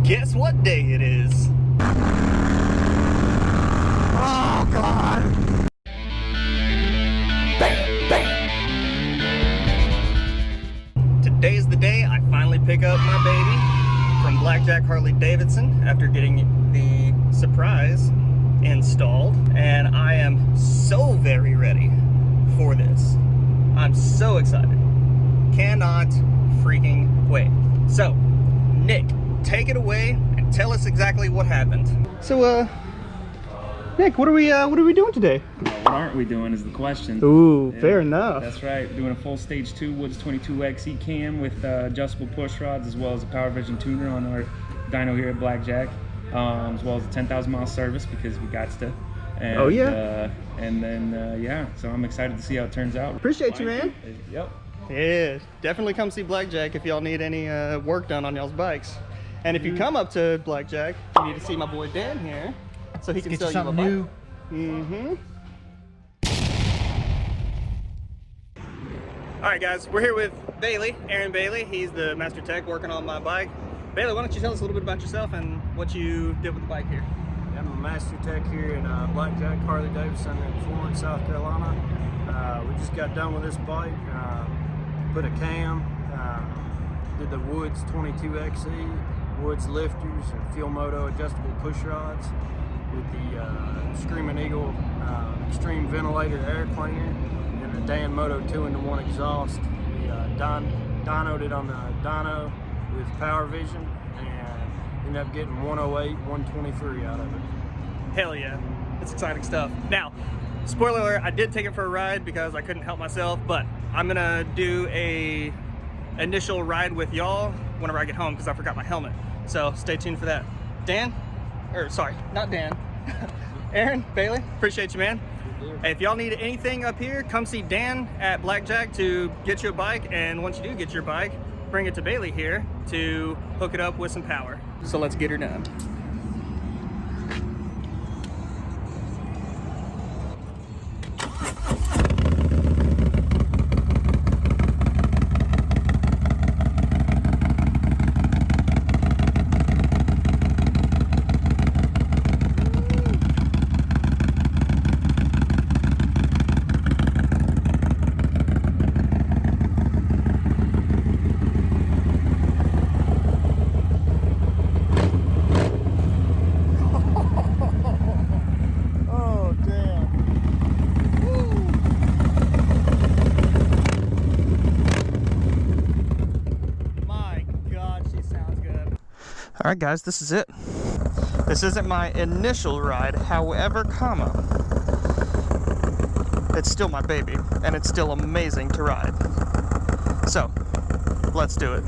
Guess what day it is? Oh God! Bam, bam. Today's the day I finally pick up my baby from BlackJack Harley-Davidson after getting the surprise installed, and I am so very ready for this. I'm so excited. Cannot freaking wait. So, Nick, take it away and tell us exactly what happened. So, Nick, what are we doing today? What aren't we doing is the question. Ooh, yeah, fair enough. That's right. Doing a full stage 2 Woods 22XE cam with adjustable push rods, as well as a Power Vision tuner on our dyno here at BlackJack, as well as a 10,000 mile service because we got to. And, oh yeah. And then yeah, so I'm excited to see how it turns out. Appreciate you, man. Yep. Yeah, definitely come see BlackJack if y'all need any work done on y'all's bikes. And if you come up to BlackJack, you need to see my boy Dan here, so he can sell you a bike. New. Mm-hmm. All right, guys, we're here with Bailey, Aaron Bailey. He's the master tech working on my bike. Bailey, why don't you tell us a little bit about yourself and what you did with the bike here? I'm a master tech here in BlackJack Harley-Davidson in Florence, South Carolina. We just got done with this bike, put a cam, did the Woods 22XE, Woods lifters, and Fuel Moto adjustable push rods with the Screaming Eagle extreme ventilator air cleaner and the Dan Moto 2-in-1 exhaust. We dynoed it on the dyno with Power Vision and ended up getting 108, 123 out of it. Hell yeah, it's exciting stuff. Now, spoiler alert, I did take it for a ride because I couldn't help myself, but I'm gonna do a initial ride with y'all whenever I get home because I forgot my helmet. So stay tuned for that. Dan, or sorry, not Dan, Aaron, Bailey, appreciate you, man. Hey, if y'all need anything up here, come see Dan at BlackJack to get you a bike, and once you do get your bike, bring it to Bailey here to hook it up with some power. So let's get her done. All right, guys, this is it. This isn't my initial ride, however, it's still my baby, and it's still amazing to ride. So, let's do it.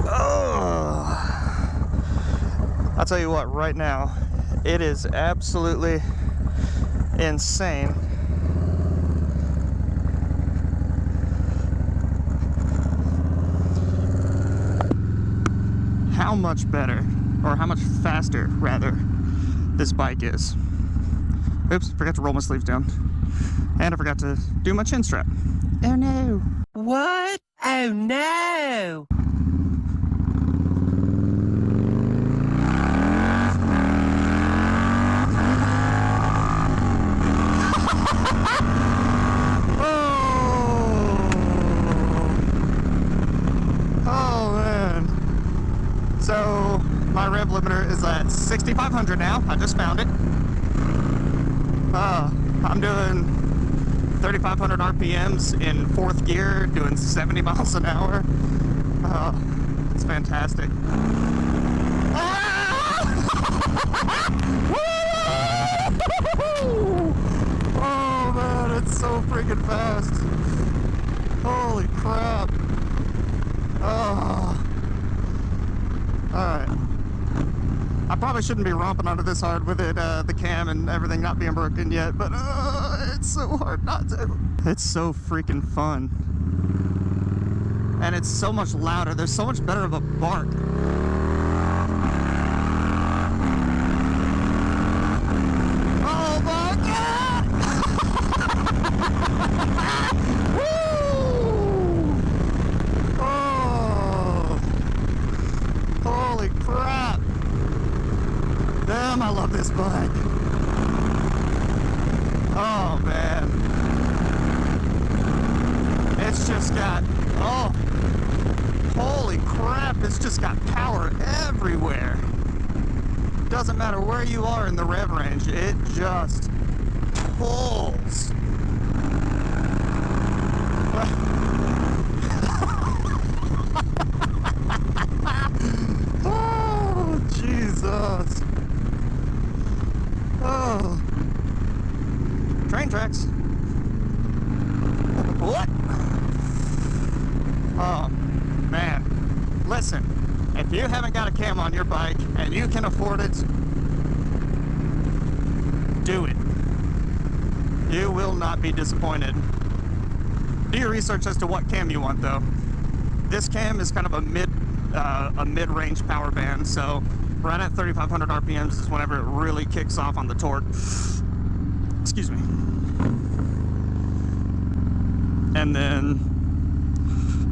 Oh, I'll tell you what, right now, it is absolutely insane. How much better, or how much faster, rather, this bike is. Oops, forgot to roll my sleeves down. And I forgot to do my chin strap. Oh no. What? Oh no! So my rev limiter is at 6,500 now. I just found it. I'm doing 3,500 RPMs in 4th gear, doing 70 miles an hour. It's fantastic. Oh man, it's so freaking fast. Holy crap. Oh. Alright. I probably shouldn't be romping onto this hard with it, the cam and everything not being broken yet, but it's so hard not to. It's so freaking fun. And it's so much louder. There's so much better of a bark. Oh my God! Woo! Oh! damn, I love this bike. Oh man. It's just got, oh, holy crap, it's just got power everywhere. Doesn't matter where you are in the rev range, it just pulls. Oh, Jesus. Oh. Train tracks. What? Oh, man. Listen, if you haven't got a cam on your bike and you can afford it, do it. You will not be disappointed. Do your research as to what cam you want, though. This cam is kind of a mid-range power band, so right at 3,500 RPMs is whenever it really kicks off on the torque. Excuse me. And then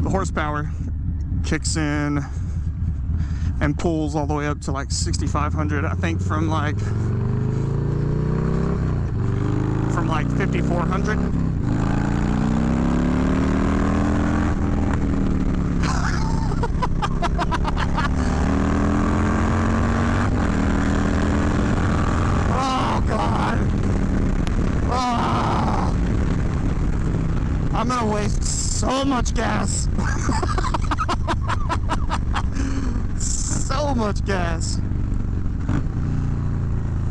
the horsepower kicks in and pulls all the way up to like 6,500. I think from like 5,400. Oh God! Oh. I'm gonna waste so much gas. So much gas.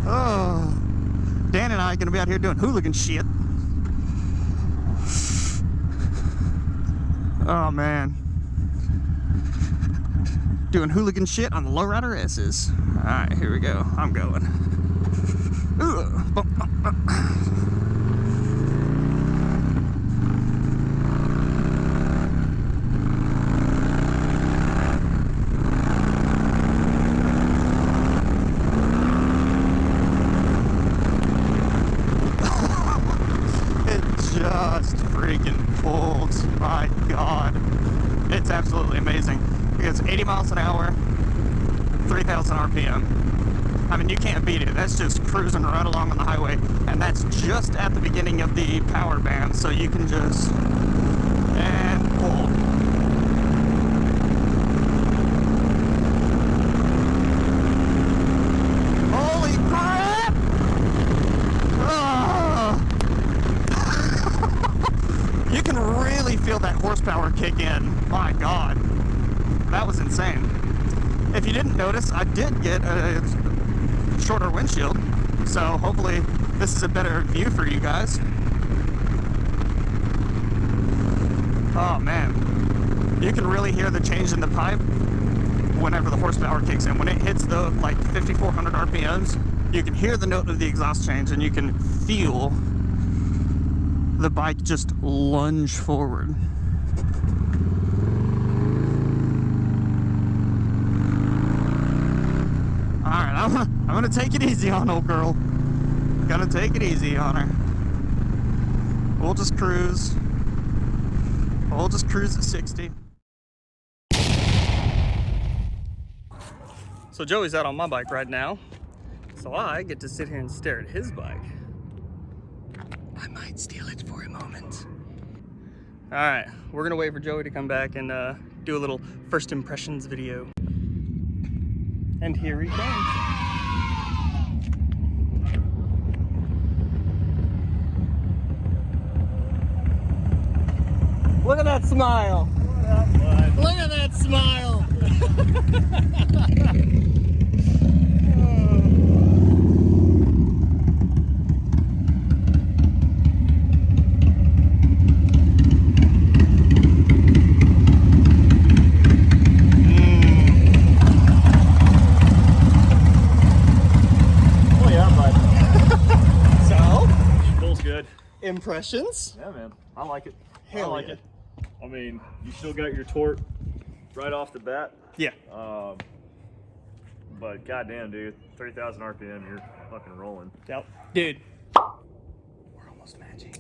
Oh, Dan and I are gonna be out here doing hooligan shit. Oh man, doing hooligan shit on the lowrider S's. All right, here we go. I'm going. Ooh, bump, bump, bump. Just freaking pulls. My God, it's absolutely amazing. It's 80 miles an hour, 3,000 RPM. I mean, you can't beat it. That's just cruising right along on the highway, and that's just at the beginning of the power band, so you can just and pull. Holy crap! Oh. You can really feel that horsepower kick in. My God, that was insane. If you didn't notice, I did get a shorter windshield, so hopefully this is a better view for you guys. Oh man, you can really hear the change in the pipe whenever the horsepower kicks in. When it hits the like 5,400 RPMs, you can hear the note of the exhaust change, and you can feel the bike just lunge forward. All right, I'm gonna take it easy on old girl. Gonna take it easy on her. We'll just cruise. We'll just cruise at 60. So Joey's out on my bike right now, so I get to sit here and stare at his bike. I might steal it for a moment. All right, we're gonna wait for Joey to come back and do a little first impressions video. And here he comes. Look at that smile. Look at that smile. Impressions? Yeah, man. I like it. Hell I like yeah. it. I mean, you still got your torque right off the bat. Yeah. But goddamn, dude, 3,000 RPM, you're fucking rolling. Yep. Dude, we're almost matching.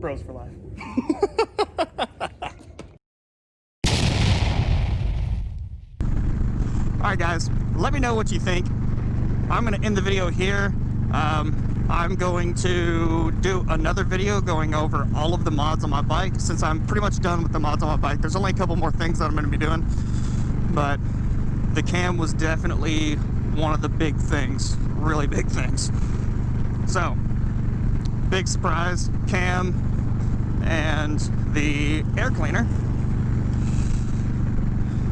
Bros for life. Alright guys, let me know what you think. I'm going to end the video here. I'm going to do another video going over all of the mods on my bike, since I'm pretty much done with the mods on my bike. There's only a couple more things that I'm going to be doing, but the cam was definitely one of the big things, really big things. So, big surprise, cam and the air cleaner,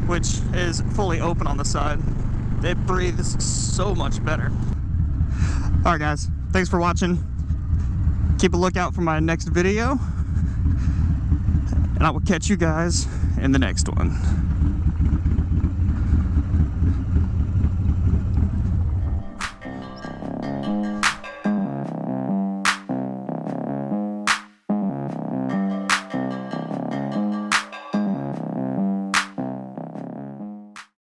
which is fully open on the side. It breathes so much better. Alright guys, thanks for watching. Keep a lookout for my next video, and I will catch you guys in the next one.